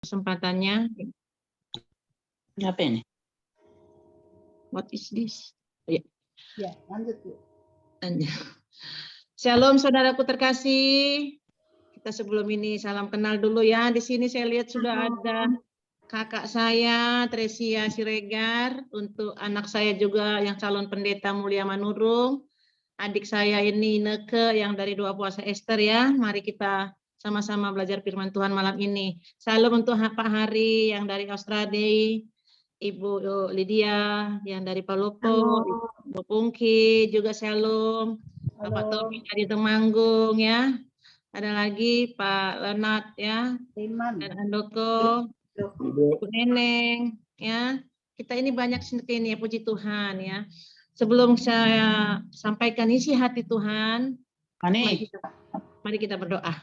kesempatannya. Apa ini? What is this? Ya, Ya, lanjut Bu. Shalom saudaraku terkasih. Kita sebelum ini salam kenal dulu ya. Di sini saya lihat sudah ada kakak saya Tresia Siregar, untuk anak saya juga yang calon pendeta Mulia Manurung. Adik saya ini Neke yang dari Doa Puasa Ester ya. Mari kita sama-sama belajar firman Tuhan malam ini. Salam untuk Pak Hari yang dari Australia, Ibu Lydia yang dari Palopo, Ibu Pungki juga shalom. Bapak Tommy dari Temanggung ya. Ada lagi Pak Lenat ya. Dan Andoko, Ibu Neneng ya. Kita ini banyak ini ya, puji Tuhan ya. Sebelum saya sampaikan isi hati Tuhan, mari kita berdoa.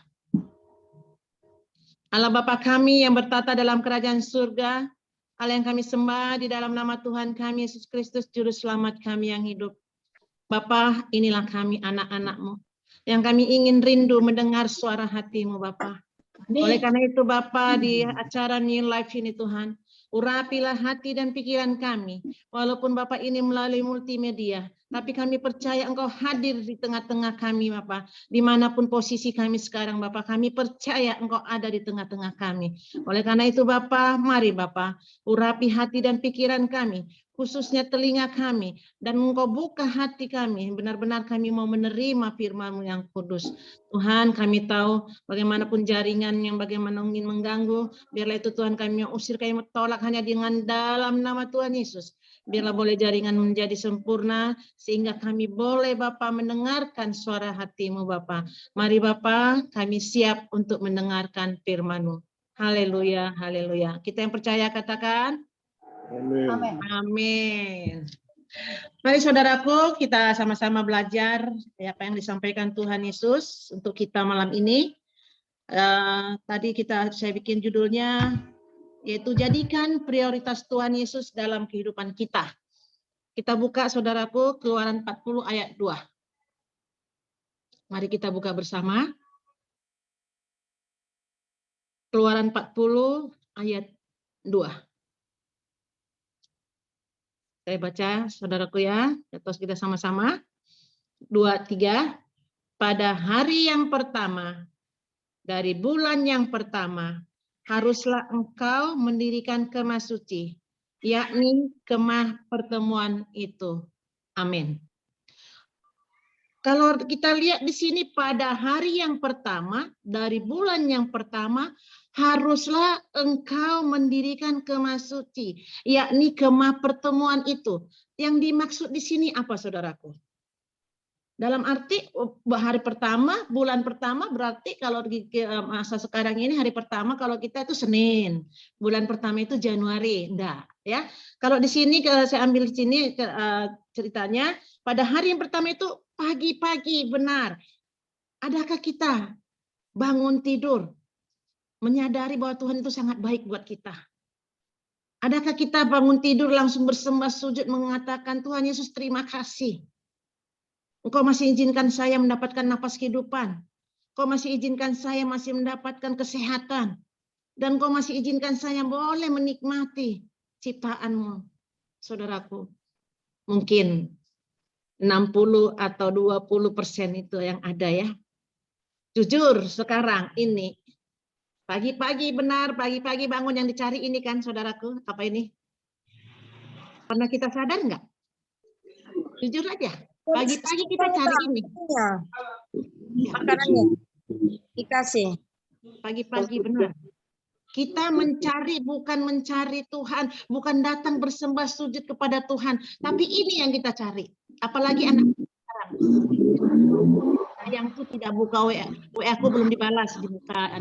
Allah Bapa kami yang bertata dalam kerajaan surga, Allah yang kami sembah di dalam nama Tuhan kami Yesus Kristus Juru Selamat kami yang hidup. Bapa, inilah kami anak-anak-Mu yang kami ingin rindu mendengar suara hati-Mu Bapa. Oleh karena itu Bapa, di acara New Life ini Tuhan, urapilah hati dan pikiran kami. Walaupun Bapak ini melalui multimedia, tapi kami percaya Engkau hadir di tengah-tengah kami Bapak. Dimanapun posisi kami sekarang Bapak, kami percaya Engkau ada di tengah-tengah kami. Oleh karena itu Bapak, mari Bapak, urapi hati dan pikiran kami, khususnya telinga kami, dan Engkau buka hati kami, benar-benar kami mau menerima firman-Mu yang kudus. Tuhan, kami tahu bagaimanapun jaringan yang bagaimana ingin mengganggu, biarlah itu Tuhan kami yang usir, kami tolak hanya dengan dalam nama Tuhan Yesus. Biarlah boleh jaringan menjadi sempurna, sehingga kami boleh Bapa mendengarkan suara hati-Mu Bapa. Mari Bapa, kami siap untuk mendengarkan firman-Mu. Haleluya, haleluya. Kita yang percaya katakan, Amin. amin. Mari saudaraku, kita sama-sama belajar apa yang disampaikan Tuhan Yesus untuk kita malam ini. Tadi saya bikin judulnya, yaitu jadikan prioritas Tuhan Yesus dalam kehidupan kita. Kita buka saudaraku Keluaran 40 ayat 2. Mari kita buka bersama. Keluaran 40 ayat 2. Saya baca saudaraku ya, terus kita sama-sama. 2, 3. Pada hari yang pertama dari bulan yang pertama, haruslah engkau mendirikan kemah suci, yakni kemah pertemuan itu. Amin. Kalau kita lihat di sini pada hari yang pertama, dari bulan yang pertama, haruslah engkau mendirikan kemah suci, yakni kemah pertemuan itu. Yang dimaksud di sini apa saudaraku? Dalam arti hari pertama, bulan pertama berarti kalau di masa sekarang ini hari pertama kalau kita itu Senin, bulan pertama itu Januari, enggak ya. Kalau di sini kalau saya ambil di sini ceritanya pada hari yang pertama itu pagi-pagi benar. Adakah kita bangun tidur menyadari bahwa Tuhan itu sangat baik buat kita? Adakah kita bangun tidur langsung bersembah sujud mengatakan Tuhan Yesus terima kasih. Engkau masih izinkan saya mendapatkan napas kehidupan. Engkau masih izinkan saya masih mendapatkan kesehatan. Dan Engkau masih izinkan saya boleh menikmati ciptaan-Mu. Saudaraku, mungkin 60 atau 20% itu yang ada ya. Jujur sekarang ini, pagi-pagi benar, pagi-pagi bangun yang dicari ini kan saudaraku, apa ini? Pernah kita sadar nggak? Jujur aja. Pagi-pagi kita cari ini. Makanannya dikasih. Pagi-pagi benar. Kita mencari, bukan mencari Tuhan, bukan datang bersembah sujud kepada Tuhan, tapi ini yang kita cari. Apalagi anak sekarang. Yang tuh tidak buka WA, WA-ku belum dibalas, dibuka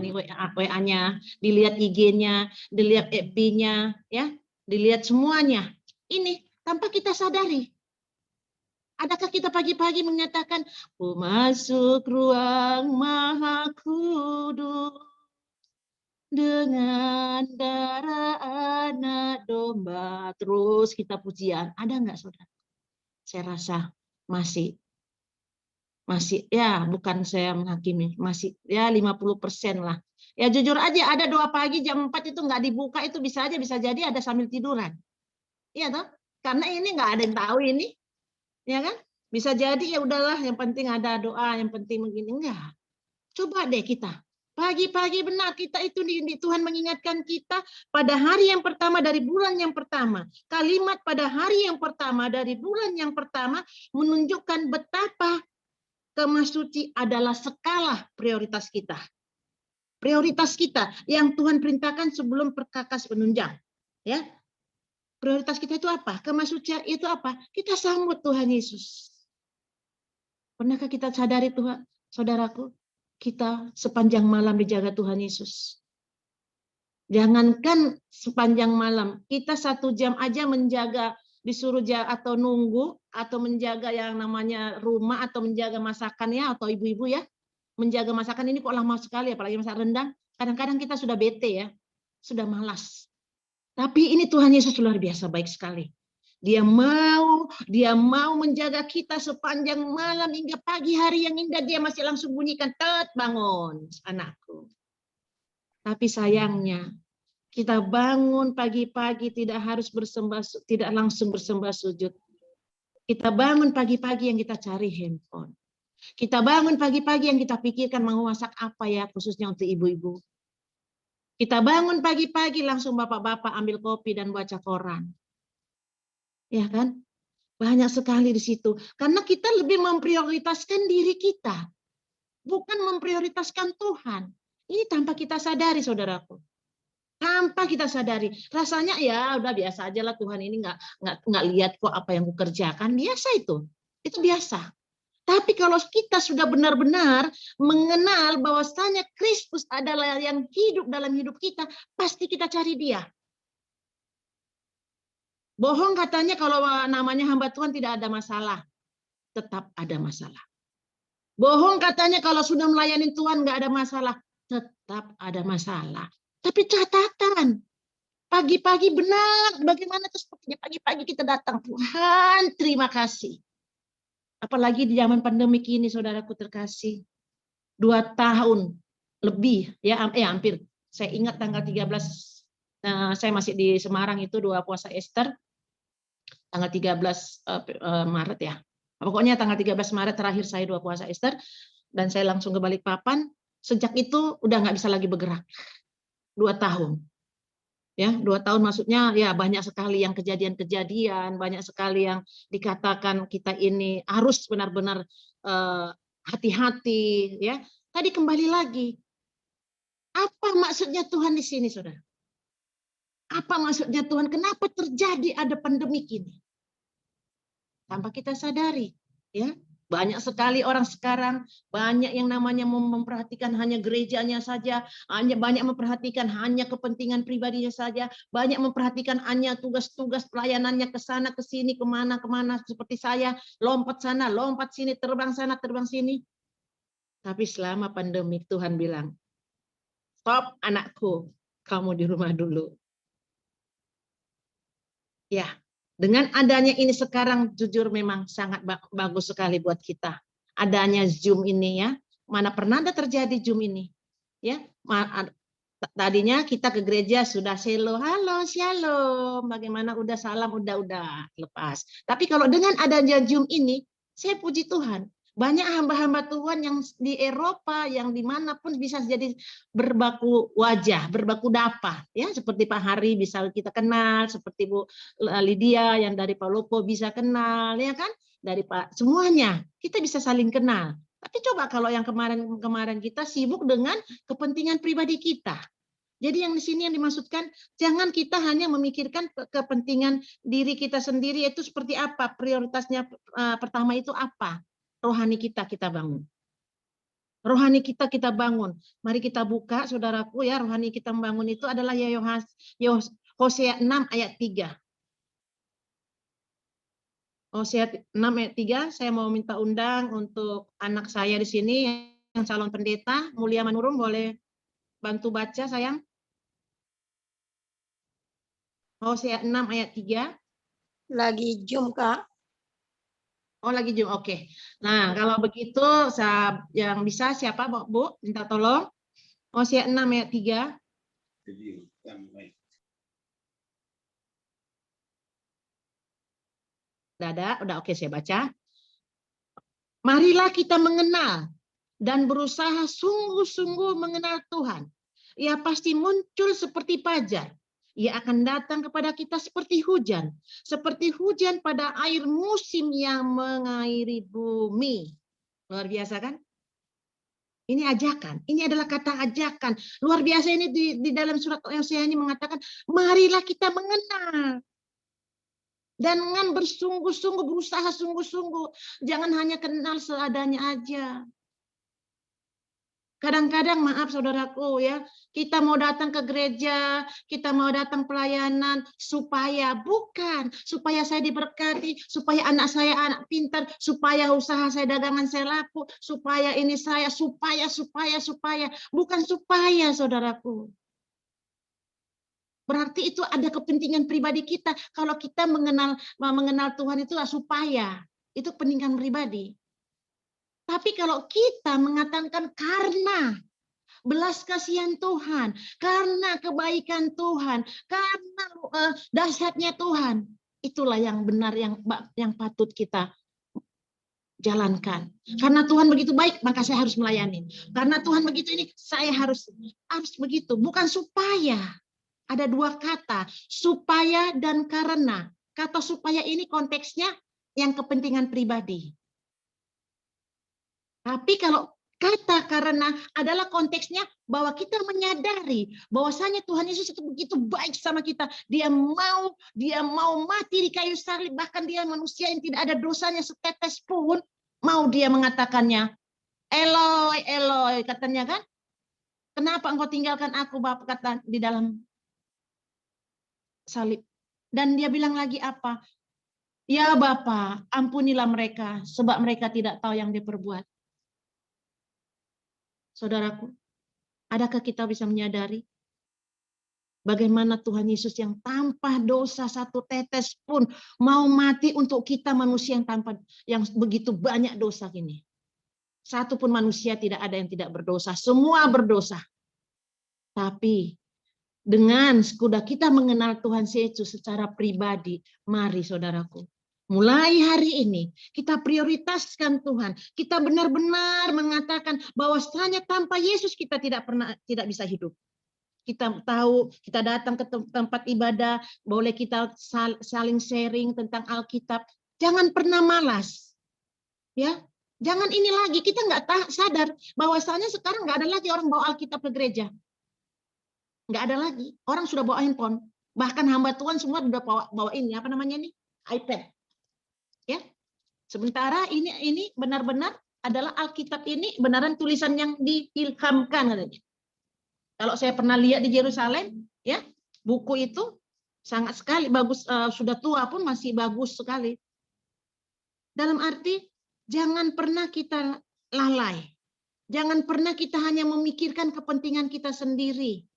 WA-nya, dilihat IG-nya, dilihat FB-nya, ya, dilihat semuanya. Ini tanpa kita sadari. Adakah kita pagi-pagi menyatakan, "Ku masuk ruang Maha Kudus dengan darah anak domba." Terus kita pujian. Ada nggak saudara? Saya rasa masih Masih, ya bukan saya menghakimi, masih ya 50% lah. Ya jujur aja, ada doa pagi jam 4 itu nggak dibuka, itu bisa jadi ada sambil tiduran. Iya toh? Karena ini nggak ada yang tahu ini, ya kan? Bisa jadi ya udahlah, yang penting ada doa, yang penting begini. Enggak. Coba deh kita. Pagi-pagi benar kita itu Tuhan mengingatkan kita pada hari yang pertama dari bulan yang pertama. Kalimat pada hari yang pertama dari bulan yang pertama menunjukkan betapa Kemah Suci adalah skala prioritas kita. Prioritas kita yang Tuhan perintahkan sebelum perkakas penunjang. Ya, prioritas kita itu apa? Kemah Suci itu apa? Kita sambut Tuhan Yesus. Pernahkah kita sadari Tuhan, saudaraku? Kita sepanjang malam dijaga Tuhan Yesus. Jangankan sepanjang malam, kita 1 jam aja menjaga, disuruh atau nunggu, atau menjaga yang namanya rumah, atau menjaga masakan ya, atau ibu-ibu ya, menjaga masakan ini kok lama sekali, apalagi masak rendang. Kadang-kadang kita sudah bete ya, sudah malas. Tapi ini Tuhan Yesus luar biasa baik sekali. Dia mau menjaga kita sepanjang malam hingga pagi hari yang indah, dia masih langsung bunyikan, "Tet, bangun anakku." Tapi sayangnya kita bangun pagi-pagi tidak langsung bersembah sujud. Kita bangun pagi-pagi yang kita cari handphone. Kita bangun pagi-pagi yang kita pikirkan mau masak apa ya, khususnya untuk ibu-ibu. Kita bangun pagi-pagi langsung bapak-bapak ambil kopi dan baca koran. Ya kan? Banyak sekali di situ. Karena kita lebih memprioritaskan diri kita. Bukan memprioritaskan Tuhan. Ini tanpa kita sadari, saudaraku. Tanpa kita sadari. Rasanya ya udah biasa aja lah, Tuhan ini nggak lihat kok apa yang kukerjakan. Biasa itu. Itu biasa. Tapi kalau kita sudah benar-benar mengenal bahwasanya Kristus adalah yang hidup dalam hidup kita, pasti kita cari Dia. Bohong katanya kalau namanya hamba Tuhan tidak ada masalah. Tetap ada masalah. Bohong katanya kalau sudah melayani Tuhan nggak ada masalah. Tetap ada masalah. Tapi catatan, pagi-pagi benar, bagaimana tuh sepertinya pagi-pagi kita datang, Tuhan terima kasih. Apalagi di zaman pandemik ini, saudaraku terkasih. 2 tahun lebih, ya hampir. Saya ingat tanggal 13, saya masih di Semarang itu 2 puasa Ester, tanggal 13 Maret ya. Pokoknya tanggal 13 Maret terakhir saya 2 puasa Ester, dan saya langsung ke Balikpapan. Sejak itu udah nggak bisa lagi bergerak. 2 tahun. Ya, 2 tahun maksudnya ya banyak sekali yang kejadian-kejadian, banyak sekali yang dikatakan kita ini harus benar-benar hati-hati ya. Tadi kembali lagi. Apa maksudnya Tuhan di sini, Saudara? Apa maksudnya Tuhan? Kenapa terjadi ada pandemik ini? Tanpa kita sadari, ya. Banyak sekali orang sekarang, banyak yang namanya memperhatikan hanya gerejanya saja, banyak memperhatikan hanya kepentingan pribadinya saja, banyak memperhatikan hanya tugas-tugas pelayanannya ke sana, ke sini, kemana-kemana, seperti saya, lompat sana, lompat sini, terbang sana, terbang sini. Tapi selama pandemik Tuhan bilang, stop anakku, kamu di rumah dulu. Ya, dengan adanya ini sekarang jujur memang sangat bagus sekali buat kita. Adanya Zoom ini ya. Mana pernah ada terjadi Zoom ini? Ya, tadinya kita ke gereja sudah halo, shalom. Bagaimana udah salam udah lepas. Tapi kalau dengan adanya Zoom ini, saya puji Tuhan. Banyak hamba-hamba Tuhan yang di Eropa, yang dimanapun bisa jadi berbaku wajah, berbaku dapa, ya seperti Pak Hari bisa kita kenal, seperti Bu Lydia yang dari Palopo bisa kenal, ya kan? Dari Pak semuanya kita bisa saling kenal. Tapi coba kalau yang kemarin kita sibuk dengan kepentingan pribadi kita. Jadi yang di sini yang dimaksudkan, jangan kita hanya memikirkan kepentingan diri kita sendiri, itu seperti apa prioritasnya. Pertama itu apa? Rohani kita bangun. Rohani kita bangun. Mari kita buka, saudaraku ya, rohani kita membangun itu adalah Hosea 6 ayat 3. Hosea 6 ayat 3, saya mau minta undang untuk anak saya di sini yang calon pendeta, Mulia Manurung, boleh bantu baca sayang? Hosea 6 ayat 3. Lagi Zoom, Kak. Oh, lagi Zoom. Oke. Nah, kalau begitu yang bisa siapa, Bu? Minta tolong. Hosea 6 ayat 3. Udah oke saya baca. Marilah kita mengenal dan berusaha sungguh-sungguh mengenal Tuhan. Ia pasti muncul seperti fajar. Ia akan datang kepada kita seperti hujan pada air musim yang mengairi bumi. Luar biasa kan? Ini ajakan. Ini adalah kata ajakan. Luar biasa ini di dalam surat Hosea ini mengatakan, marilah kita mengenal. Dan dengan bersungguh-sungguh, berusaha sungguh-sungguh. Jangan hanya kenal seadanya aja. Kadang-kadang maaf saudaraku ya, kita mau datang ke gereja, kita mau datang pelayanan supaya saya diberkati, supaya anak saya anak pintar, supaya usaha saya dagangan saya laku, supaya ini saya supaya bukan supaya saudaraku. Berarti itu ada kepentingan pribadi kita. Kalau kita mengenal Tuhan itu supaya itu kepentingan pribadi. Tapi kalau kita mengatakan karena belas kasihan Tuhan, karena kebaikan Tuhan, karena dahsyatnya Tuhan, itulah yang benar yang patut kita jalankan. Karena Tuhan begitu baik, maka saya harus melayani. Karena Tuhan begitu ini, saya harus begitu. Bukan supaya. Ada dua kata, supaya dan karena. Kata supaya ini konteksnya yang kepentingan pribadi. Tapi kalau kata karena adalah konteksnya bahwa kita menyadari bahwasanya Tuhan Yesus itu begitu baik sama kita. Dia mau mati di kayu salib, bahkan dia manusia yang tidak ada dosanya setetes pun, mau dia mengatakannya, Eloi, Eloi, katanya kan? Kenapa engkau tinggalkan aku, Bapak, kata di dalam salib. Dan dia bilang lagi apa? Ya Bapa, ampunilah mereka, sebab mereka tidak tahu yang dia perbuat. Saudaraku, adakah kita bisa menyadari bagaimana Tuhan Yesus yang tanpa dosa satu tetes pun mau mati untuk kita manusia yang begitu banyak dosa ini. Satu pun manusia tidak ada yang tidak berdosa, semua berdosa. Tapi dengan sudah kita mengenal Tuhan Yesus secara pribadi, mari saudaraku, mulai hari ini kita prioritaskan Tuhan. Kita benar-benar mengatakan bahwasanya tanpa Yesus kita tidak bisa hidup. Kita tahu, kita datang ke tempat ibadah, boleh kita saling sharing tentang Alkitab. Jangan pernah malas. Ya, jangan ini lagi, kita nggak sadar bahwasanya sekarang nggak ada lagi orang bawa Alkitab ke gereja. Nggak ada lagi. Orang sudah bawa handphone. Bahkan hamba Tuhan semua sudah bawa ini, apa namanya ini? iPad. Ya. Sementara ini benar-benar adalah Alkitab ini benaran tulisan yang diilhamkan katanya. Kalau saya pernah lihat di Yerusalem, ya, buku itu sangat sekali bagus, sudah tua pun masih bagus sekali. Dalam arti jangan pernah kita lalai. Jangan pernah kita hanya memikirkan kepentingan kita sendiri.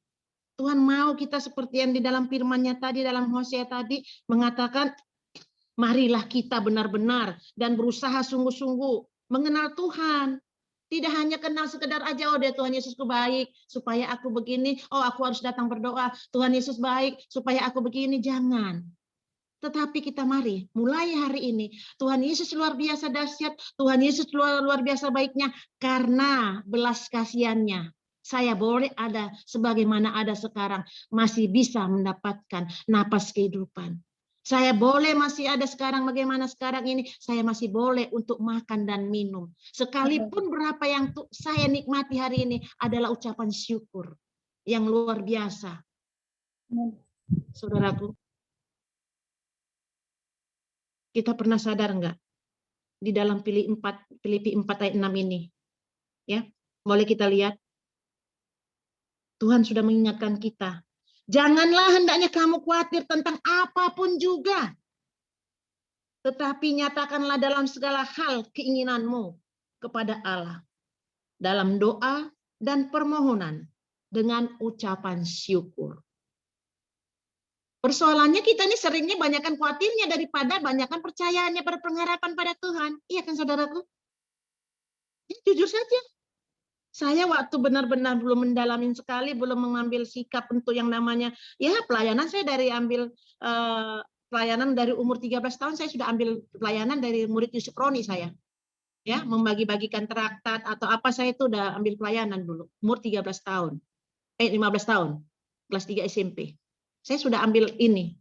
Tuhan mau kita seperti yang di dalam firman-Nya tadi, dalam Hosea tadi mengatakan, marilah kita benar-benar dan berusaha sungguh-sungguh mengenal Tuhan. Tidak hanya kenal sekedar aja, oh dia Tuhan Yesusku baik, supaya aku begini, oh aku harus datang berdoa, Tuhan Yesus baik, supaya aku begini, jangan. Tetapi kita mari, mulai hari ini, Tuhan Yesus luar biasa dahsyat, Tuhan Yesus luar biasa baiknya, karena belas kasihannya. Saya boleh ada sebagaimana ada sekarang, masih bisa mendapatkan napas kehidupan. Saya boleh masih ada sekarang bagaimana sekarang ini, saya masih boleh untuk makan dan minum. Sekalipun berapa yang saya nikmati hari ini adalah ucapan syukur yang luar biasa. Saudaraku, kita pernah sadar enggak di dalam Filipi 4 ayat 6 ini? Ya, boleh kita lihat. Tuhan sudah mengingatkan kita. Janganlah hendaknya kamu khawatir tentang apapun juga. Tetapi nyatakanlah dalam segala hal keinginanmu kepada Allah. Dalam doa dan permohonan dengan ucapan syukur. Persoalannya kita ini seringnya banyakkan khawatirnya daripada banyakkan percayaannya pada pengharapan pada Tuhan. Iya kan saudaraku? Ya, jujur saja. Saya waktu benar-benar belum mendalamin sekali, belum mengambil sikap untuk yang namanya, ya pelayanan saya dari ambil pelayanan dari umur 13 tahun, saya sudah ambil pelayanan dari murid Yusuf Roni saya. Ya, membagi-bagikan traktat atau apa saya itu udah ambil pelayanan dulu, umur 13 tahun. 15 tahun, kelas 3 SMP. Saya sudah ambil ini.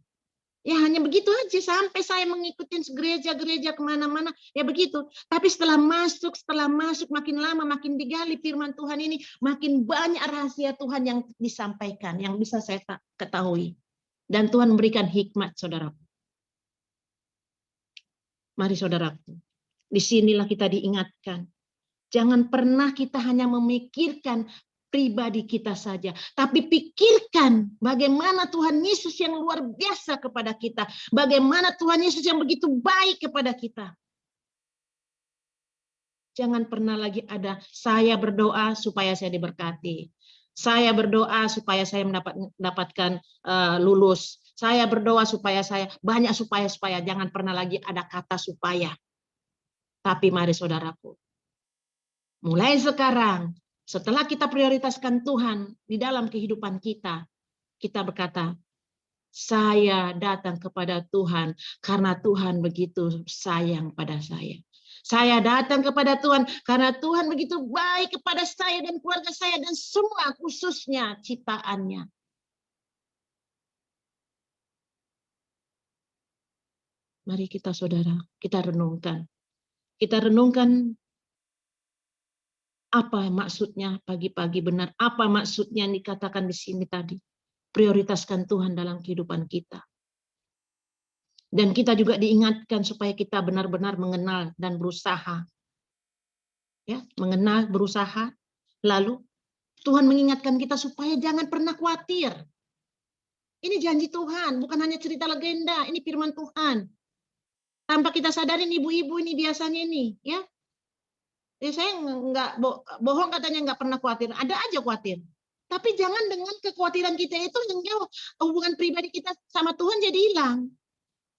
Ya hanya begitu aja sampai saya mengikuti gereja-gereja kemana-mana ya begitu. Tapi setelah masuk makin lama makin digali firman Tuhan ini, makin banyak rahasia Tuhan yang disampaikan, yang bisa saya ketahui. Dan Tuhan memberikan hikmat, saudaraku. Mari saudaraku, disinilah kita diingatkan. Jangan pernah kita hanya memikirkan pribadi kita saja, tapi pikirkan bagaimana Tuhan Yesus yang luar biasa kepada kita, bagaimana Tuhan Yesus yang begitu baik kepada kita. Jangan pernah lagi ada saya berdoa supaya saya diberkati, saya berdoa supaya saya mendapatkan lulus, saya berdoa supaya saya banyak supaya jangan pernah lagi ada kata supaya. Tapi mari saudaraku, mulai sekarang, setelah kita prioritaskan Tuhan di dalam kehidupan kita, kita berkata, saya datang kepada Tuhan karena Tuhan begitu sayang pada saya. Saya datang kepada Tuhan karena Tuhan begitu baik kepada saya dan keluarga saya dan semua khususnya ciptaannya. Mari kita saudara, kita renungkan. Kita renungkan apa maksudnya pagi-pagi benar? Apa maksudnya yang dikatakan di sini tadi? Prioritaskan Tuhan dalam kehidupan kita. Dan kita juga diingatkan supaya kita benar-benar mengenal dan berusaha. Ya, mengenal, berusaha. Lalu Tuhan mengingatkan kita supaya jangan pernah khawatir. Ini janji Tuhan, bukan hanya cerita legenda. Ini firman Tuhan. Tanpa kita sadarin ibu-ibu ini biasanya ini, ya. Ya, saya nggak bohong katanya nggak pernah khawatir. Ada aja khawatir. Tapi jangan dengan kekhawatiran kita itu yang jauh hubungan pribadi kita sama Tuhan jadi hilang.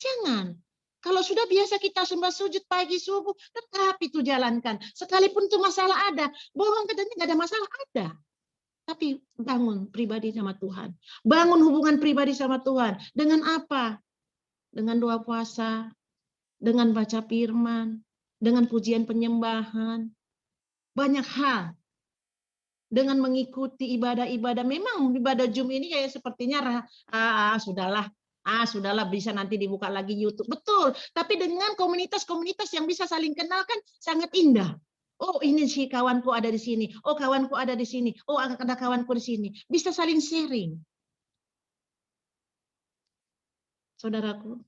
Jangan. Kalau sudah biasa kita sembah sujud pagi subuh, tetap itu jalankan. Sekalipun itu masalah ada, bohong katanya nggak ada masalah ada. Tapi bangun pribadi sama Tuhan. Bangun hubungan pribadi sama Tuhan. Dengan apa? Dengan doa puasa, dengan baca firman, dengan pujian penyembahan, banyak hal. Dengan mengikuti ibadah-ibadah, memang ibadah Zoom ini kayak sepertinya sudahlah bisa nanti dibuka lagi YouTube. Betul, tapi dengan komunitas-komunitas yang bisa saling kenal kan sangat indah. Oh, ini si kawanku ada di sini. Oh, kawanku ada di sini. Oh, ada kawanku di sini. Bisa saling sharing. Saudaraku,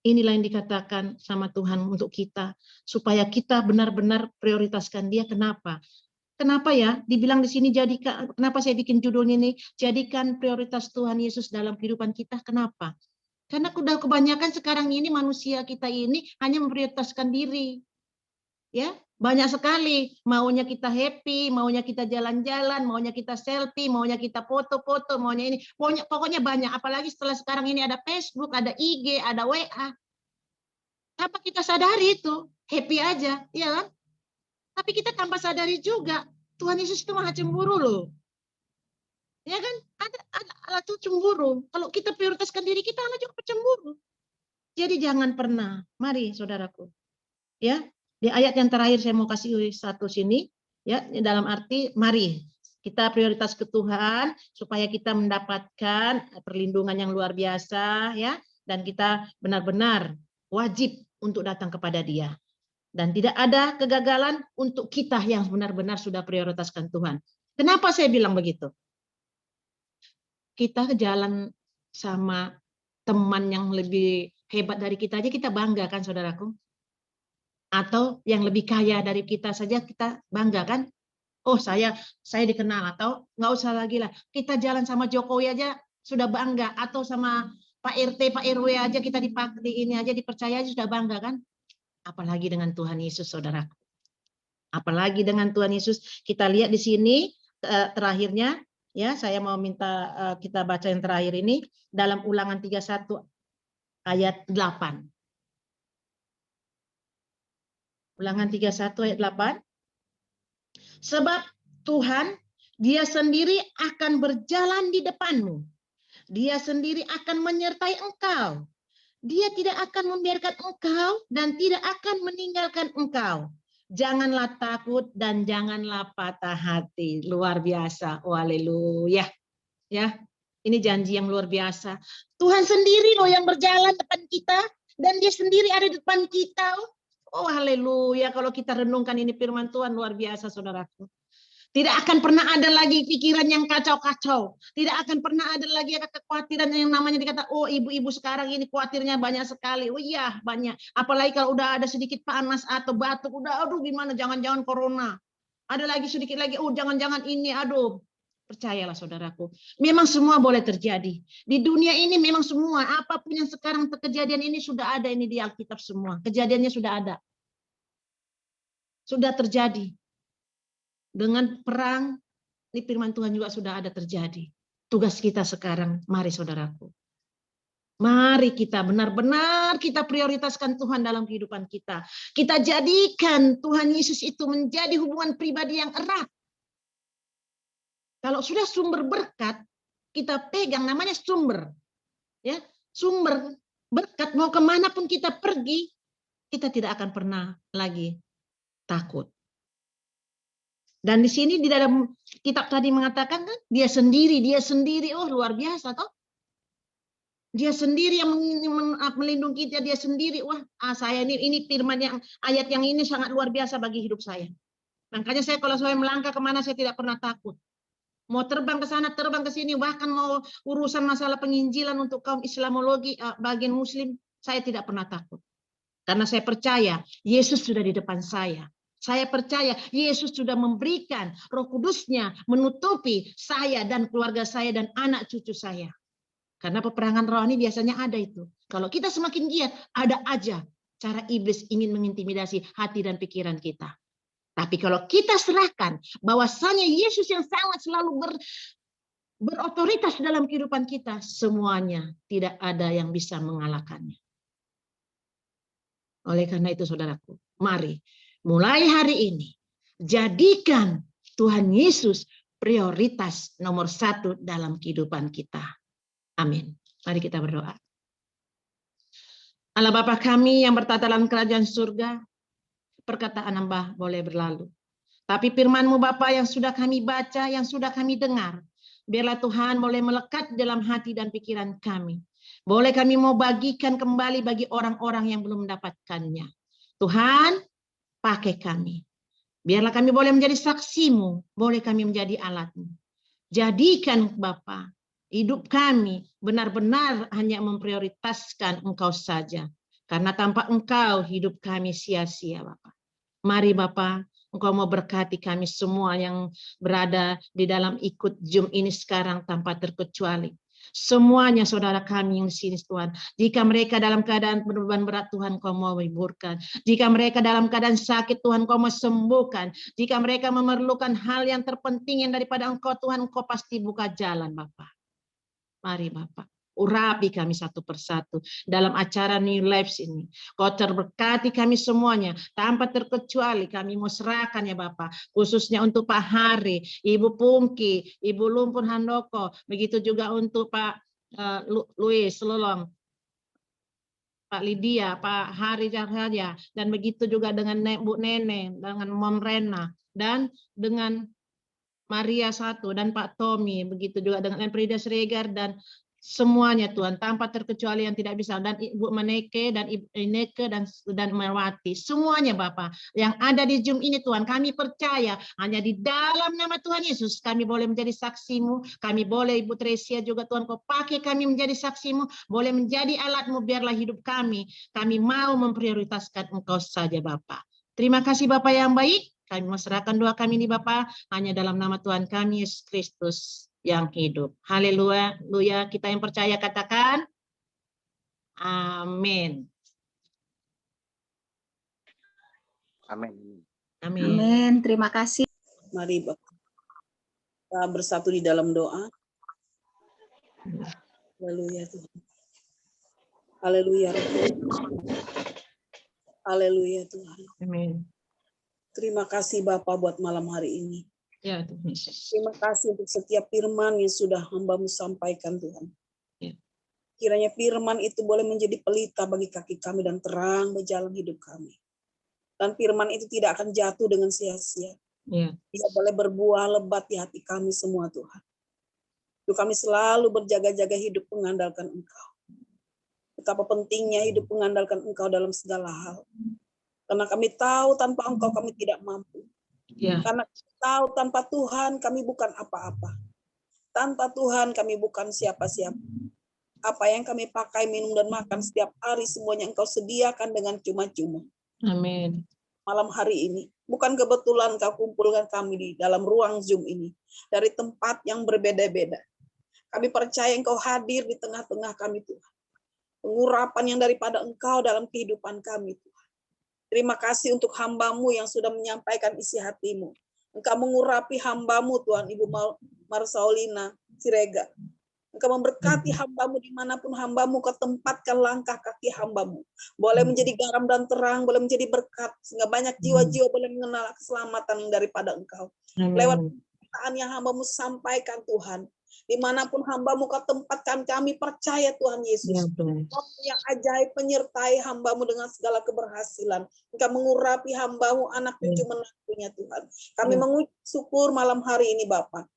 inilah yang dikatakan sama Tuhan untuk kita, supaya kita benar-benar prioritaskan Dia. Kenapa? Kenapa ya? Dibilang di sini jadikan. Kenapa saya bikin judulnya ini? Jadikan prioritas Tuhan Yesus dalam kehidupan kita. Kenapa? Karena udah kebanyakan sekarang ini manusia kita ini hanya memprioritaskan diri. Ya, banyak sekali. Maunya kita happy, maunya kita jalan-jalan, maunya kita selfie, maunya kita foto-foto, maunya ini. Pokoknya banyak. Apalagi setelah sekarang ini ada Facebook, ada IG, ada WA. Apa kita sadari itu? Happy aja, ya kan? Tapi kita tanpa sadari juga, Tuhan Yesus itu maha cemburu loh. Ya kan? Ada Allah tuh cemburu. Kalau kita prioritaskan diri kita, Allah juga cemburu. Jadi jangan pernah. Mari saudaraku. Ya, di ayat yang terakhir saya mau kasih satu sini. Ya, dalam arti mari kita prioritas ke Tuhan supaya kita mendapatkan perlindungan yang luar biasa, ya, dan kita benar-benar wajib untuk datang kepada Dia. Dan tidak ada kegagalan untuk kita yang benar-benar sudah prioritaskan Tuhan. Kenapa saya bilang begitu? Kita jalan sama teman yang lebih hebat dari kita aja kita bangga kan saudaraku? Atau yang lebih kaya dari kita saja kita bangga kan? Oh saya dikenal, atau nggak usah lagi lah. Kita jalan sama Jokowi aja sudah bangga, atau sama Pak RT, Pak RW aja kita ini aja dipercaya aja sudah bangga kan? Apalagi dengan Tuhan Yesus, saudaraku. Apalagi dengan Tuhan Yesus. Kita lihat di sini terakhirnya, Ya, saya mau minta kita baca yang terakhir ini dalam Ulangan 31 ayat 8. Ulangan 31 ayat 8. Sebab Tuhan, Dia sendiri akan berjalan di depanmu. Dia sendiri akan menyertai engkau. Dia tidak akan membiarkan engkau dan tidak akan meninggalkan engkau. Janganlah takut dan janganlah patah hati. Luar biasa. Oh, haleluya. Ya, ini janji yang luar biasa. Tuhan sendiri loh yang berjalan depan kita dan Dia sendiri ada di depan kita. Oh, haleluya. Kalau kita renungkan ini firman Tuhan luar biasa, saudaraku. Tidak akan pernah ada lagi pikiran yang kacau-kacau. Tidak akan pernah ada lagi kekhawatiran yang namanya dikata, oh ibu-ibu sekarang ini khawatirnya banyak sekali. Oh iya, banyak. Apalagi kalau udah ada sedikit panas atau batuk, udah aduh gimana, jangan-jangan corona. Ada lagi sedikit lagi, oh jangan-jangan ini, aduh. Percayalah saudaraku, memang semua boleh terjadi. Di dunia ini memang semua, apapun yang sekarang kejadian ini sudah ada ini di Alkitab semua. Kejadiannya sudah ada. Sudah terjadi. Dengan perang, ini firman Tuhan juga sudah ada terjadi. Tugas kita sekarang, mari saudaraku. Mari kita benar-benar kita prioritaskan Tuhan dalam kehidupan kita. Kita jadikan Tuhan Yesus itu menjadi hubungan pribadi yang erat. Kalau sudah sumber berkat, kita pegang namanya sumber. Ya, sumber berkat mau kemanapun kita pergi, kita tidak akan pernah lagi takut. Dan di sini di dalam kitab tadi mengatakan kan, dia sendiri, oh luar biasa toh. Dia sendiri yang melindungi kita, dia sendiri. Wah, saya ini firman yang ayat yang ini sangat luar biasa bagi hidup saya. Makanya saya kalau saya melangkah kemana saya tidak pernah takut. Mau terbang ke sana, terbang ke sini, bahkan mau urusan masalah penginjilan untuk kaum Islamologi, bagian Muslim, saya tidak pernah takut. Karena saya percaya Yesus sudah di depan saya. Saya percaya Yesus sudah memberikan Roh Kudus-Nya menutupi saya dan keluarga saya dan anak cucu saya. Karena peperangan rohani biasanya ada itu. Kalau kita semakin giat, ada aja cara iblis ingin mengintimidasi hati dan pikiran kita. Tapi kalau kita serahkan bahwasanya Yesus yang sangat selalu berotoritas dalam kehidupan kita, semuanya tidak ada yang bisa mengalahkannya. Oleh karena itu saudaraku, mari mulai hari ini jadikan Tuhan Yesus prioritas nomor 1 dalam kehidupan kita. Amin. Mari kita berdoa. Allah Bapa kami yang bertata dalam kerajaan surga, perkataan Hamba boleh berlalu. Tapi firman-Mu Bapa yang sudah kami baca, yang sudah kami dengar, biarlah Tuhan boleh melekat dalam hati dan pikiran kami. Boleh kami mau bagikan kembali bagi orang-orang yang belum mendapatkannya. Tuhan, pakai kami. Biarlah kami boleh menjadi saksi-Mu, boleh kami menjadi alat-Mu. Jadikan Bapa, hidup kami benar-benar hanya memprioritaskan Engkau saja. Karena tanpa Engkau hidup kami sia-sia Bapa. Mari Bapa, Engkau mau berkati kami semua yang berada di dalam ikut Zoom ini sekarang tanpa terkecuali. Semuanya saudara kami yang di sini Tuhan. Jika mereka dalam keadaan beban berat Tuhan Kau mau hiburkan. Jika mereka dalam keadaan sakit Tuhan Kau mau sembuhkan. Jika mereka memerlukan hal yang terpenting yang daripada Engkau Tuhan Kau pasti buka jalan Bapa. Mari Bapak. Urapi kami satu persatu dalam acara New Lives ini. Kau terberkati kami semuanya tanpa terkecuali. Kami mau serahkan ya Bapak, khususnya untuk Pak Hari, Ibu Pungki, Ibu Lumpur Handoko, begitu juga untuk Pak Luis Lolong, Pak Lydia, Pak Hari Cahaya, dan begitu juga dengan Bu Nene, dengan Mom Rena, dan dengan Maria Satu dan Pak Tommy, begitu juga dengan Frida Sregar dan semuanya Tuhan tanpa terkecuali yang tidak bisa, dan Ibu Maneke dan Ibu Ineke dan Merwati, semuanya Bapak yang ada di Zoom ini Tuhan, kami percaya hanya di dalam nama Tuhan Yesus kami boleh menjadi saksi-Mu, kami boleh Ibu Tresia juga Tuhan Kau pakai kami menjadi saksi-Mu, boleh menjadi alat-Mu, biarlah hidup kami mau memprioritaskan Engkau saja Bapak. Terima kasih Bapak yang baik. Kami serahkan doa kami ini Bapa hanya dalam nama Tuhan kami Yesus Kristus yang hidup. Haleluya. Kita yang percaya katakan amin. Amin. Amin. Amin. Terima kasih. Mari Bapak. Kita bersatu di dalam doa. Haleluya Tuhan. Haleluya. Haleluya Tuhan. Amin. Terima kasih Bapa buat malam hari ini. Ya Tuhan Yesus. Terima kasih untuk setiap firman yang sudah hamba-Mu sampaikan Tuhan. Ya. Kiranya firman itu boleh menjadi pelita bagi kaki kami dan terang berjalan hidup kami. Dan firman itu tidak akan jatuh dengan sia-sia. Ya. Dia boleh berbuah lebat di hati kami semua Tuhan. Untuk kami selalu berjaga-jaga hidup mengandalkan Engkau. Betapa pentingnya hidup mengandalkan Engkau dalam segala hal. Karena kami tahu tanpa Engkau kami tidak mampu. Ya. Karena kami tahu tanpa Tuhan kami bukan apa-apa. Tanpa Tuhan kami bukan siapa-siapa. Apa yang kami pakai, minum, dan makan setiap hari semuanya Engkau sediakan dengan cuma-cuma. Amin. Malam hari ini, bukan kebetulan Kau kumpulkan kami di dalam ruang Zoom ini. Dari tempat yang berbeda-beda. Kami percaya Engkau hadir di tengah-tengah kami Tuhan. Pengurapan yang daripada Engkau dalam kehidupan kami Tuhan. Terima kasih untuk hamba-Mu yang sudah menyampaikan isi hati-Mu. Engkau mengurapi hamba-Mu Tuhan, Ibu Marsaulina Siregar. Engkau memberkati hamba-Mu dimanapun hamba-Mu ketempatkan langkah kaki hamba-Mu. Boleh menjadi garam dan terang, boleh menjadi berkat, sehingga banyak jiwa-jiwa boleh mengenal keselamatan daripada Engkau. Lewat perkataan yang hamba-Mu sampaikan Tuhan, dimanapun hamba-Mu ketempatkan, kami percaya Tuhan Yesus. Ya, Tuhan. Yang ajaib penyertai hamba-Mu dengan segala keberhasilan. Engkau mengurapi hamba-Mu, anak cucu menantunya Tuhan. Kami mengucap syukur malam hari ini Bapa.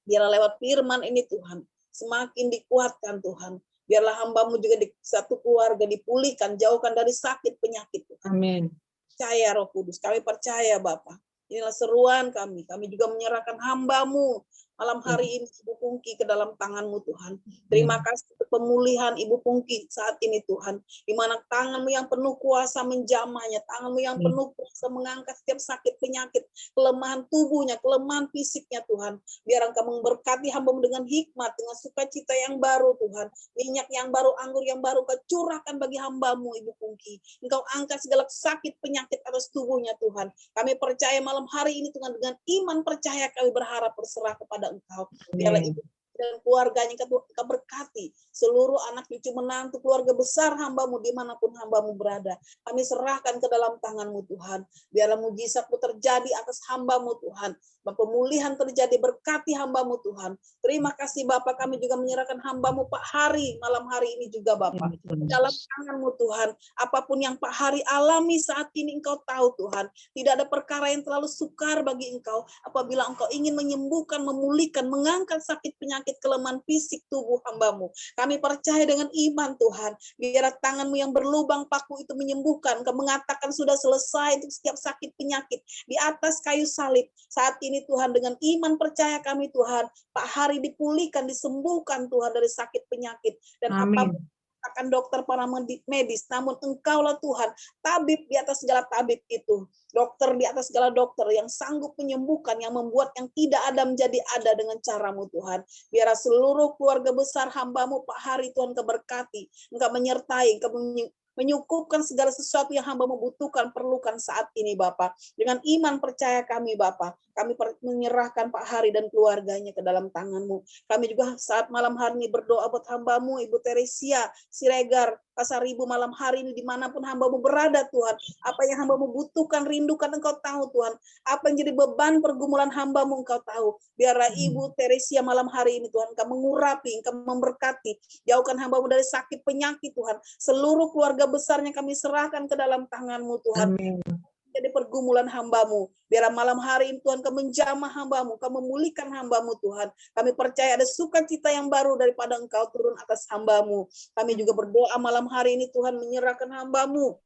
Biarlah lewat firman ini Tuhan, semakin dikuatkan Tuhan. Biarlah hamba-Mu juga di satu keluarga dipulihkan, jauhkan dari sakit penyakit Tuhan. Amin. Percaya Roh Kudus, kami percaya Bapa. Inilah seruan kami. Kami juga menyerahkan hamba-Mu malam hari ini Ibu Pungki ke dalam tangan-Mu Tuhan. Terima kasih untuk pemulihan Ibu Pungki saat ini Tuhan. Di mana tangan-Mu yang penuh kuasa menjamahnya, tangan-Mu yang penuh kuasa mengangkat setiap sakit penyakit, kelemahan tubuhnya, kelemahan fisiknya Tuhan. Biar Engkau memberkati hamba-Mu dengan hikmat, dengan sukacita yang baru Tuhan. Minyak yang baru, anggur yang baru Engkau curahkan bagi hamba-Mu Ibu Pungki. Engkau angkat segala sakit penyakit atas tubuhnya Tuhan. Kami percaya malam hari ini Tuhan, dengan iman percaya kami berharap berserah kepada Engkau. Biarlah ibu dan keluarganya Engkau berkati. Seluruh anak cucu menantu keluarga besar hamba-Mu dimanapun hamba-Mu berada. Kami serahkan ke dalam tangan-Mu Tuhan. Biarlah mujizat-Mu terjadi atas hamba-Mu Tuhan. Pemulihan terjadi, berkati hamba-Mu Tuhan. Terima kasih Bapak, kami juga menyerahkan hamba-Mu Pak Hari malam hari ini juga Bapak. Dalam tangan-Mu Tuhan, apapun yang Pak Hari alami saat ini Engkau tahu Tuhan. Tidak ada perkara yang terlalu sukar bagi Engkau. Apabila Engkau ingin menyembuhkan, memulihkan, mengangkat sakit penyakit, kelemahan fisik tubuh hamba-Mu. Kami percaya dengan iman Tuhan. Biar tangan-Mu yang berlubang paku itu menyembuhkan. Engkau mengatakan sudah selesai untuk setiap sakit penyakit di atas kayu salib. Saat ini Tuhan, dengan iman percaya kami Tuhan, Pak Hari dipulihkan, disembuhkan Tuhan dari sakit penyakit. Dan apapun akan dokter para medis, namun Engkaulah Tuhan, tabib di atas segala tabib itu, dokter di atas segala dokter yang sanggup menyembuhkan, yang membuat yang tidak ada menjadi ada dengan cara-Mu Tuhan. Biar seluruh keluarga besar hamba-Mu Pak Hari Tuhan keberkati, Engkau menyertai, Engkau menyukupkan segala sesuatu yang hamba-Mu butuhkan, perlukan saat ini Bapak. Dengan iman percaya kami Bapak, kami menyerahkan Pak Hari dan keluarganya ke dalam tangan-Mu. Kami juga saat malam hari ini berdoa buat hamba-Mu Ibu Teresia Siregar Pasar Ibu malam hari ini dimanapun hamba-Mu berada Tuhan. Apa yang hamba-Mu butuhkan, rindukan Engkau tahu Tuhan. Apa yang jadi beban pergumulan hamba-Mu Engkau tahu. Biarlah Ibu Teresia malam hari ini Tuhan, Engkau mengurapi, Engkau memberkati. Jauhkan hamba-Mu dari sakit penyakit Tuhan. Seluruh keluarga besarnya kami serahkan ke dalam tangan-Mu Tuhan. Amin. Jadi pergumulan hamba-Mu. Biar malam hari ini Tuhan, Kau menjamah hamba-Mu, Kau memulihkan hamba-Mu Tuhan. Kami percaya ada sukacita yang baru daripada Engkau turun atas hamba-Mu. Kami juga berdoa malam hari ini Tuhan, menyerahkan hamba-Mu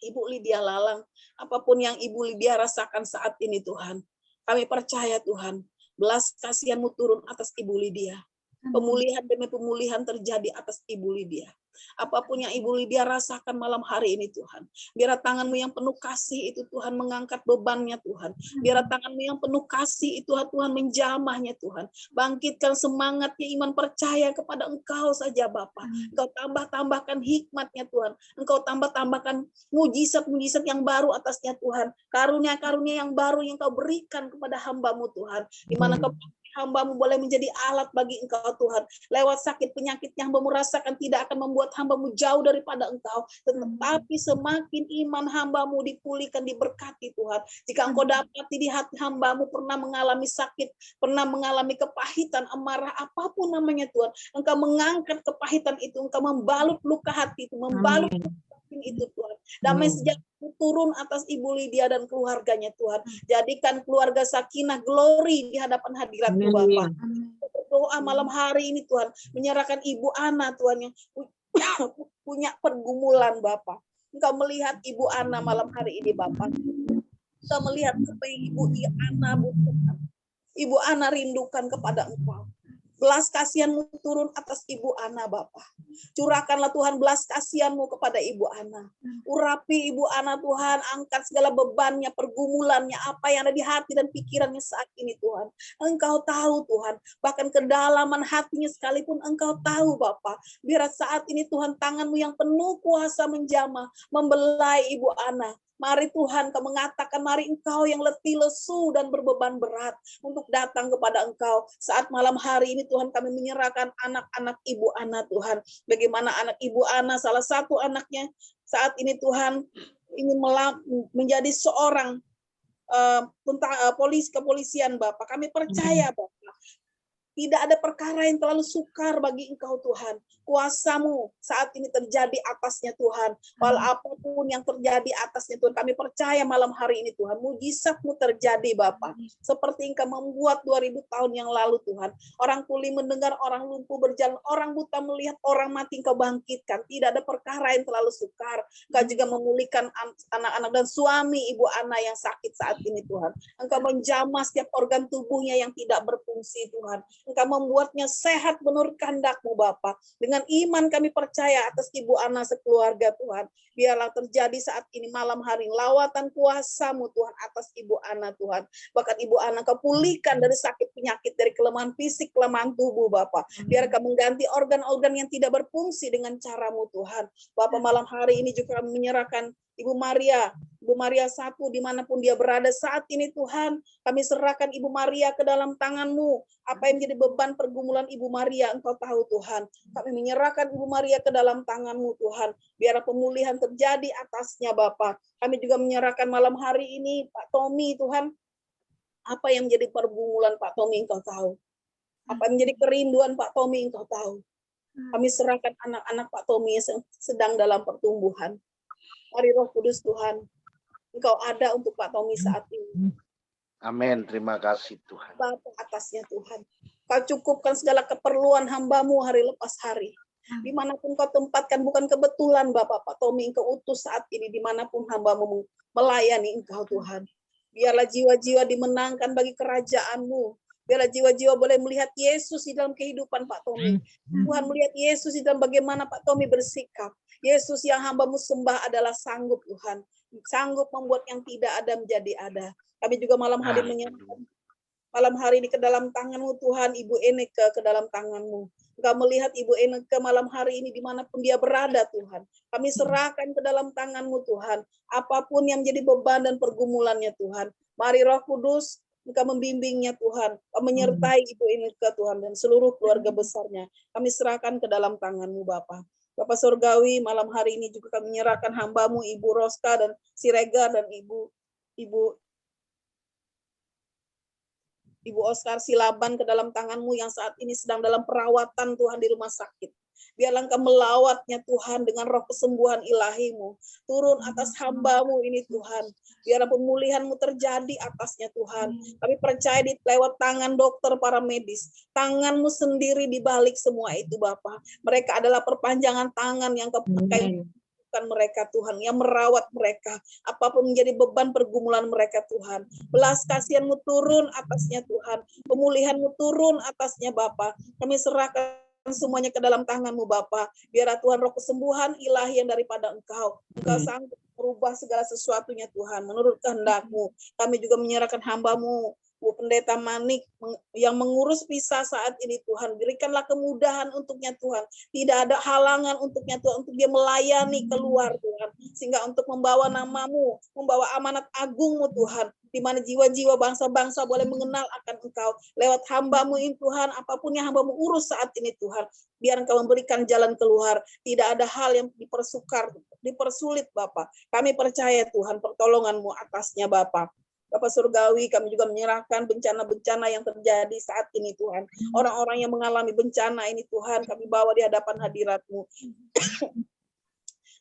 Ibu Lydia Lalang. Apapun yang Ibu Lydia rasakan saat ini Tuhan. Kami percaya Tuhan, belas kasihan-Mu turun atas Ibu Lydia. Pemulihan demi pemulihan terjadi atas Ibu Lydia. Apapun yang Ibu Lydia rasakan malam hari ini Tuhan. Biar tangan-Mu yang penuh kasih itu Tuhan mengangkat bebannya Tuhan. Biar tangan-Mu yang penuh kasih itu Tuhan menjamahnya Tuhan. Bangkitkan semangatnya, iman percaya kepada Engkau saja Bapa. Engkau tambah-tambahkan hikmatnya Tuhan. Engkau tambah-tambahkan mujizat-mujizat yang baru atasnya Tuhan. Karunia-karunia yang baru yang Kau berikan kepada hamba-Mu Tuhan. Di mana Kau hamba-Mu boleh menjadi alat bagi Engkau Tuhan. Lewat sakit penyakit yang hamba-Mu rasakan tidak akan membuat hamba-Mu jauh daripada Engkau. Tetapi semakin iman hamba-Mu dipulihkan, diberkati Tuhan. Jika Engkau dapati di hati hamba-Mu pernah mengalami sakit, pernah mengalami kepahitan, amarah, apapun namanya Tuhan. Engkau mengangkat kepahitan itu, Engkau membalut luka hati itu, membalut itu Tuhan. Damai sejahtera turun atas Ibu Lydia dan keluarganya Tuhan. Jadikan keluarga sakinah glory di hadapan hadirat-Mu Bapa. Berdoa malam hari ini Tuhan, menyerahkan Ibu Ana Tuhan yang punya pergumulan Bapa. Engkau melihat Ibu Ana malam hari ini Bapa. Engkau melihat apa yang Ibu Ana butuhkan. Ibu Ana rindukan kepada Engkau. Belas kasihan-Mu turun atas Ibu Ana Bapa. Curahkanlah Tuhan belas kasihan-Mu kepada Ibu Ana. Urapi Ibu Ana Tuhan, angkat segala bebannya, pergumulannya, apa yang ada di hati dan pikirannya saat ini Tuhan. Engkau tahu Tuhan, bahkan kedalaman hatinya sekalipun Engkau tahu Bapa. Biar saat ini Tuhan tangan-Mu yang penuh kuasa menjamah, membelai Ibu Ana. Mari Tuhan, Kau mengatakan, mari Engkau yang letih, lesu, dan berbeban berat untuk datang kepada Engkau. Saat malam hari ini Tuhan, kami menyerahkan anak-anak Ibu Ana Tuhan. Bagaimana anak Ibu Ana, salah satu anaknya saat ini Tuhan, ingin menjadi seorang kepolisian Bapak. Kami percaya Bapak. Tidak ada perkara yang terlalu sukar bagi Engkau Tuhan. Kuasa-Mu saat ini terjadi atasnya Tuhan. Walau apapun yang terjadi atasnya Tuhan. Kami percaya malam hari ini Tuhan. Mujizat-Mu terjadi Bapa. Seperti Engkau membuat 2000 tahun yang lalu Tuhan. Orang tuli mendengar, orang lumpuh berjalan, orang buta melihat, orang mati Engkau bangkitkan. Tidak ada perkara yang terlalu sukar. Engkau juga memulihkan anak-anak dan suami Ibu Ana yang sakit saat ini Tuhan. Engkau menjamah setiap organ tubuhnya yang tidak berfungsi Tuhan. Engkau membuatnya sehat menurut kehendak-Mu Bapa. Dengan iman kami percaya atas Ibu Ana sekeluarga Tuhan. Biarlah terjadi saat ini malam hari lawatan kuasa-Mu Tuhan atas Ibu Ana Tuhan. Bahkan Ibu Ana Kau pulihkan dari sakit penyakit, dari kelemahan fisik, kelemahan tubuh Bapa. Biar Kau mengganti organ-organ yang tidak berfungsi dengan cara-Mu Tuhan. Bapa, malam hari ini juga kami menyerahkan Ibu Maria satu dimanapun dia berada saat ini Tuhan, kami serahkan Ibu Maria ke dalam tangan-Mu. Apa yang menjadi beban pergumulan Ibu Maria, Engkau tahu Tuhan. Kami menyerahkan Ibu Maria ke dalam tangan-Mu Tuhan. Biar pemulihan terjadi atasnya Bapa. Kami juga menyerahkan malam hari ini Pak Tommy Tuhan. Apa yang menjadi pergumulan Pak Tommy Engkau tahu. Apa yang menjadi kerinduan Pak Tommy Engkau tahu. Kami serahkan anak-anak Pak Tommy yang sedang dalam pertumbuhan. Mari Roh Kudus Tuhan, Engkau ada untuk Pak Tommy saat ini. Amin, terima kasih Tuhan. Bapa atasnya Tuhan. Kau cukupkan segala keperluan hamba-Mu hari lepas hari. Dimanapun Kau tempatkan, bukan kebetulan Bapak Pak Tommy Engkau utus saat ini, dimanapun hamba-Mu melayani Engkau Tuhan. Biarlah jiwa-jiwa dimenangkan bagi kerajaan-Mu. Biarlah jiwa-jiwa boleh melihat Yesus di dalam kehidupan Pak Tommy. Tuhan melihat Yesus di dalam bagaimana Pak Tommy bersikap. Yesus yang hamba-Mu sembah adalah sanggup Tuhan. Sanggup membuat yang tidak ada menjadi ada. Kami juga malam hari menyerahkan malam hari ini ke dalam tangan-Mu Tuhan, Ibu Eneke ke dalam tangan-Mu. Engkau melihat Ibu Eneke malam hari ini dimanapun dia berada Tuhan. Kami serahkan ke dalam tangan-Mu Tuhan. Apapun yang menjadi beban dan pergumulannya Tuhan. Mari Roh Kudus, Engkau membimbingnya Tuhan. Kau menyertai Ibu Eneke Tuhan dan seluruh keluarga besarnya. Kami serahkan ke dalam tangan-Mu Bapa. Bapak Surgawi, malam hari ini juga kami menyerahkan hamba-Mu Ibu Roska dan Siregar dan Ibu Oscar Silaban ke dalam tangan-Mu yang saat ini sedang dalam perawatan Tuhan di rumah sakit. Biarlah Engkau melawatnya Tuhan dengan roh kesembuhan ilahi-Mu. Turun atas hamba-Mu ini Tuhan. Biarlah pemulihan-Mu terjadi atasnya Tuhan. Kami percaya di lewat tangan dokter para medis. Tangan-Mu sendiri di balik semua itu Bapa. Mereka adalah perpanjangan tangan yang Kau pakai mereka Tuhan, yang merawat mereka. Apapun menjadi beban pergumulan mereka Tuhan. Belas kasihan-Mu turun atasnya Tuhan. Pemulihan-Mu turun atasnya Bapa. Kami serahkan semuanya ke dalam tangan-Mu Bapa. Biarlah Tuhan roh kesembuhan ilahi yang daripada Engkau. Engkau sanggup merubah segala sesuatunya Tuhan menurut kehendak-Mu. Kami juga menyerahkan hamba-Mu Bu Pendeta Manik yang mengurus PISA saat ini Tuhan, berikanlah kemudahan untuknya Tuhan, tidak ada halangan untuknya Tuhan, untuk dia melayani keluar Tuhan, sehingga untuk membawa namamu, membawa amanat agungmu Tuhan, di mana jiwa-jiwa bangsa-bangsa boleh mengenal akan Engkau lewat hamba-Mu ini Tuhan, apapun yang hamba-Mu urus saat ini Tuhan, biar Engkau memberikan jalan keluar, tidak ada hal yang dipersulit Bapa. Kami percaya Tuhan pertolongan-Mu atasnya Bapa. Bapak Surgawi, kami juga menyerahkan bencana-bencana yang terjadi saat ini Tuhan. Orang-orang yang mengalami bencana ini Tuhan, kami bawa di hadapan hadirat-Mu.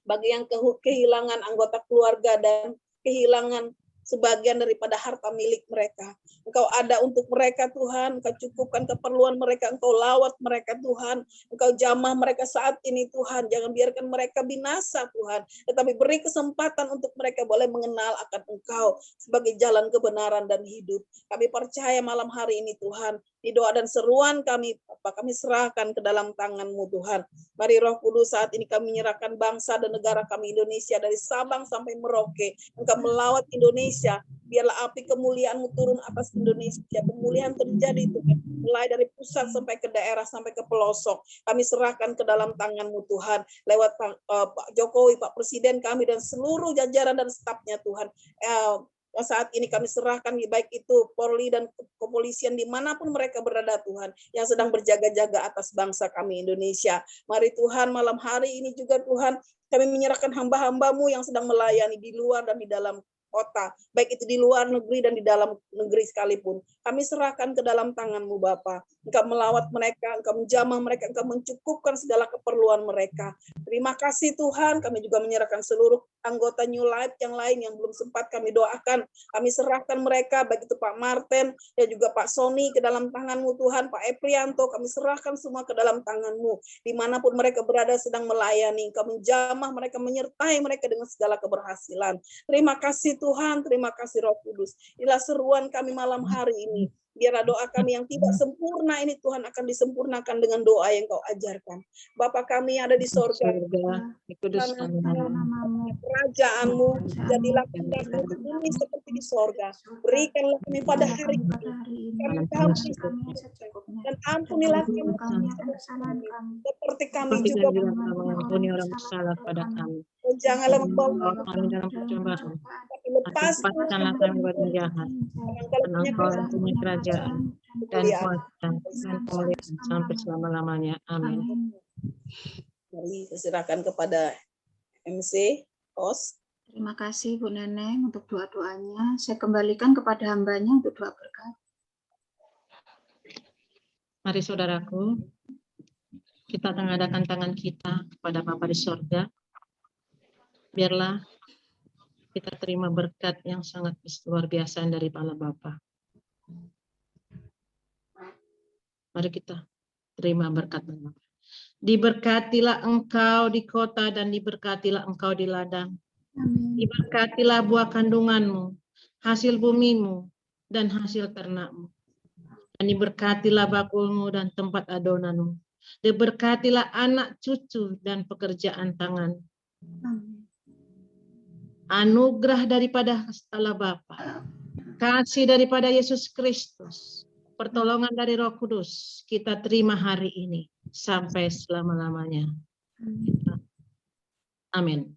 Bagi yang kehilangan anggota keluarga dan kehilangan sebagian daripada harta milik mereka, Engkau ada untuk mereka Tuhan, Engkau cukupkan keperluan mereka, Engkau lawat mereka Tuhan, Engkau jamah mereka saat ini Tuhan, jangan biarkan mereka binasa Tuhan, tetapi beri kesempatan untuk mereka boleh mengenal akan Engkau sebagai jalan kebenaran dan hidup. Kami percaya malam hari ini Tuhan, di doa dan seruan kami, Bapa, kami serahkan ke dalam tangan-Mu Tuhan. Mari Roh Kudus, saat ini kami menyerahkan bangsa dan negara kami Indonesia, dari Sabang sampai Merauke. Engkau melawat Indonesia, biarlah api kemuliaan-Mu turun atas Indonesia. Pemulihan terjadi Tuhan, mulai dari pusat sampai ke daerah, sampai ke pelosok. Kami serahkan ke dalam tangan-Mu Tuhan, lewat Pak Jokowi, Pak Presiden kami, dan seluruh jajaran dan stafnya Tuhan. Saat ini kami serahkan, baik itu Polri dan kepolisian dimanapun mereka berada Tuhan, yang sedang berjaga-jaga atas bangsa kami Indonesia. Mari Tuhan, malam hari ini juga Tuhan, kami menyerahkan hamba-hamba-Mu yang sedang melayani di luar dan di dalam kota, baik itu di luar negeri dan di dalam negeri sekalipun. Kami serahkan ke dalam tangan-Mu Bapa. Engkau melawat mereka, Engkau menjamah mereka, Engkau mencukupkan segala keperluan mereka. Terima kasih Tuhan, kami juga menyerahkan seluruh anggota New Life yang lain yang belum sempat kami doakan. Kami serahkan mereka, baik itu Pak Martin dan juga Pak Sony, ke dalam tangan-Mu Tuhan, Pak Eprianto, kami serahkan semua ke dalam tangan-Mu. Dimanapun mereka berada sedang melayani, Engkau menjamah mereka, menyertai mereka dengan segala keberhasilan. Terima kasih Tuhan, terima kasih Roh Kudus. Inilah seruan kami malam hari ini. Biarlah doa kami yang tidak sempurna ini Tuhan akan disempurnakan dengan doa yang Kau ajarkan. Bapa kami yang ada di sorga, kerajaan-Mu, jadilah kehendak-Mu di bumi seperti di sorga. Berikanlah kami pada hari ini kami tahu dan ampunilah kami seperti kami juga mengampuni orang bersalah pada kami. Janganlah membawa kami dalam percobaan, lepaskanlah kami dari jahat. Dan Engkau yang punya kerajaan dan kuasa dan kemuliaan sampai selama-lamanya. Amin. Mari serahkan kepada MC host. Terima kasih Bu Neneng untuk doa-doanya. Saya kembalikan kepada hambanya untuk doa berkat. Mari saudaraku, kita tengadahkan tangan kita kepada Bapa di sorga. Biarlah kita terima berkat yang sangat luar biasa dari Allah Bapa. Mari kita terima berkat Bapa. Diberkatilah engkau di kota dan diberkatilah engkau di ladang. Diberkatilah buah kandunganmu, hasil bumimu, dan hasil ternakmu. Dan diberkatilah bakulmu dan tempat adonanmu. Diberkatilah anak cucu dan pekerjaan tangan. Anugerah daripada Allah Bapa, kasih daripada Yesus Kristus, pertolongan dari Roh Kudus, kita terima hari ini sampai selama-lamanya. Amin.